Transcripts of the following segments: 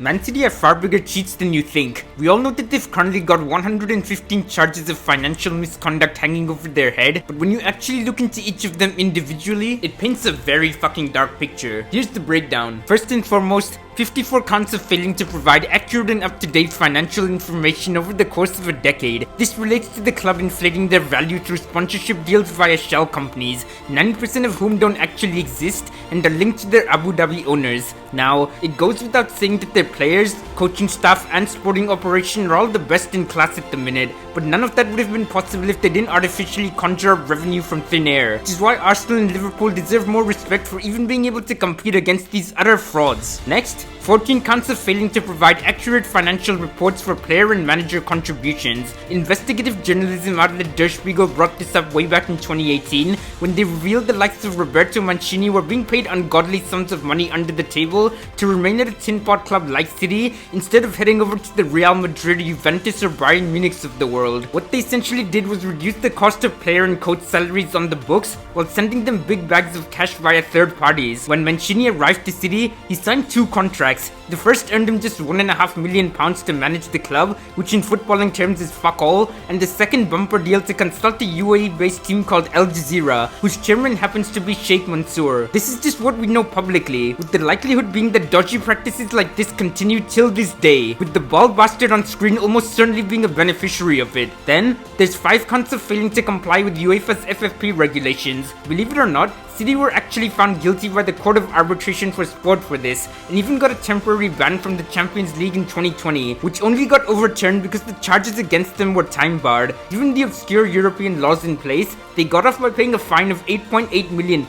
Man City are far bigger cheats than you think. We all know that they've currently got 115 charges of financial misconduct hanging over their head, but when you actually look into each of them individually, it paints a very fucking dark picture. Here's the breakdown. First and foremost, 54 counts of failing to provide accurate and up-to-date financial information over the course of a decade. This relates to the club inflating their value through sponsorship deals via shell companies, 90% of whom don't actually exist and are linked to their Abu Dhabi owners. Now, it goes without saying that their players, coaching staff and sporting operation are all the best in class at the minute, but none of that would have been possible if they didn't artificially conjure up revenue from thin air, which is why Arsenal and Liverpool deserve more respect for even being able to compete against these utter frauds. Next, 14 counts of failing to provide accurate financial reports for player and manager contributions. Investigative journalism outlet Der Spiegel brought this up way back in 2018 when they revealed the likes of Roberto Mancini were being paid ungodly sums of money under the table to remain at a tin pot club like City instead of heading over to the Real Madrid, Juventus or Bayern Munichs of the world. What they essentially did was reduce the cost of player and coach salaries on the books while sending them big bags of cash via third parties. When Mancini arrived to City, he signed two contracts. The first earned him just £1.5 million to manage the club, which in footballing terms is fuck all, and the second bumper deal to consult a UAE-based team called Al Jazeera, whose chairman happens to be Sheikh Mansour. This is just what we know publicly, with the likelihood being that dodgy practices like this continue till this day, with the ball bastard on screen almost certainly being a beneficiary of it. Then, there's 5 counts of failing to comply with UEFA's FFP regulations. Believe it or not, City were actually found guilty by the Court of Arbitration for Sport for this, and even got a temporary ban from the Champions League in 2020, which only got overturned because the charges against them were time barred. Given the obscure European laws in place, they got off by paying a fine of £8.8 million,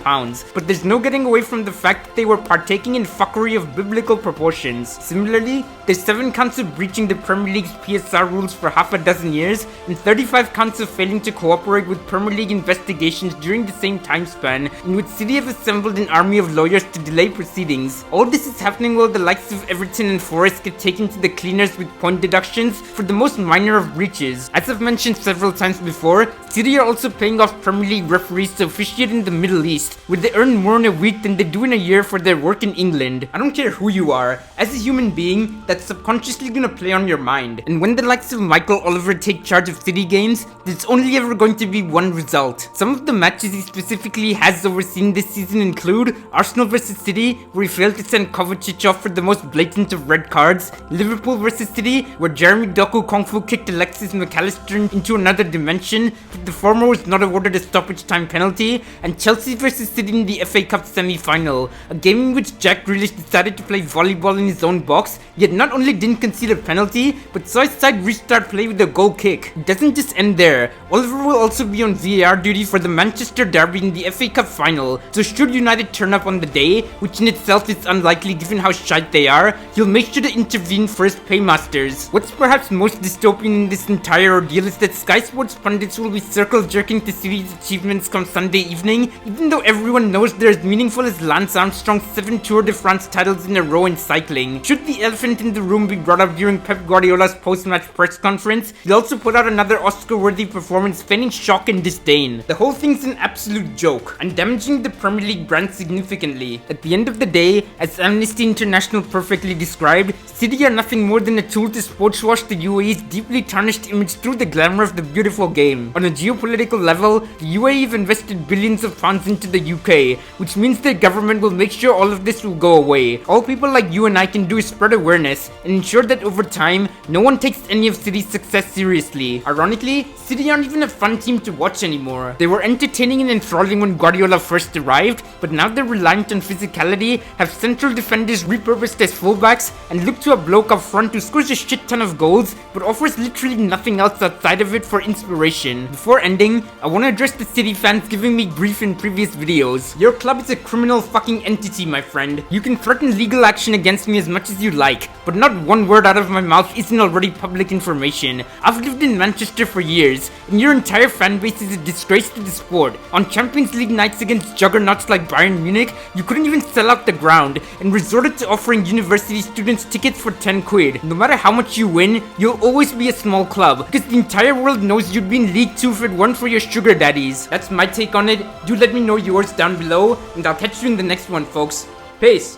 but there's no getting away from the fact that they were partaking in fuckery of biblical proportions. Similarly, there's 7 counts of breaching the Premier League's PSR rules for half a dozen years, and 35 counts of failing to cooperate with Premier League investigations during the same time span, in which City have assembled an army of lawyers to delay proceedings. All this is happening while the likes of Everton and Forest get taken to the cleaners with point deductions for the most minor of breaches. As I've mentioned several times before, City are also paying off Premier League referees to officiate in the Middle East, where they earn more in a week than they do in a year for their work in England. I don't care who you are, as a human being, that's subconsciously gonna play on your mind. And when the likes of Michael Oliver take charge of City games, there's only ever going to be one result. Some of the matches he specifically has overseen this season include Arsenal vs City, where he failed to send Kovacic off for the most blatant of red cards, Liverpool vs City, where Jeremy Doku Kung Fu kicked Alexis McAllister into another dimension, but the former was not awarded a stoppage time penalty, and Chelsea vs City in the FA Cup semi-final, a game in which Jack Grealish decided to play volleyball in his own box, yet not only didn't concede a penalty, but saw his side restart play with a goal kick. It doesn't just end there. Oliver will also be on VAR duty for the Manchester derby in the FA Cup final, so should United turn up on the day, which in itself is unlikely given how shite they are, he'll make sure to intervene for his paymasters. What's perhaps most dystopian in this entire ordeal is that Sky Sports pundits will be circle jerking to City's achievements come Sunday evening, even though everyone knows they're as meaningful as Lance Armstrong's 7 Tour de France titles in a row in cycling. Should the elephant in the room be brought up during Pep Guardiola's post-match press conference, he also put out another Oscar-worthy performance feigning shock and disdain. The whole thing's an absolute joke, and damaging the Premier League brand significantly. At the end of the day, as Amnesty International perfectly described, City are nothing more than a tool to sportswash the UAE's deeply tarnished image through the glamour of the beautiful game. On a geopolitical level, the UAE have invested billions of pounds into the UK, which means their government will make sure all of this will go away. All people like you and I can do is spread awareness and ensure that over time, no one takes any of City's success seriously. Ironically, City aren't even a fun team to watch anymore. They were entertaining and enthralling when Guardiola first arrived, but now they're reliant on physicality, have central defenders repurposed as fullbacks, and look to a bloke up front who scores a shit ton of goals, but offers literally nothing else outside of it for inspiration. Before ending, I want to address the City fans giving me grief in previous videos. Your club is a criminal fucking entity, my friend. You can threaten legal action against me as much as you like, but not one word out of my mouth isn't already public information. I've lived in Manchester for years, and your entire fan base is a disgrace to the sport. On Champions League nights against juggernauts like Bayern Munich, you couldn't even sell out the ground, and resorted to offering university students tickets for 10 quid. No matter how much you win, you'll always be a small club, because the entire world knows you'd be in League 2 if it weren't for your sugar daddies. That's my take on it. Do let me know yours down below, and I'll catch you in the next one, folks. Peace.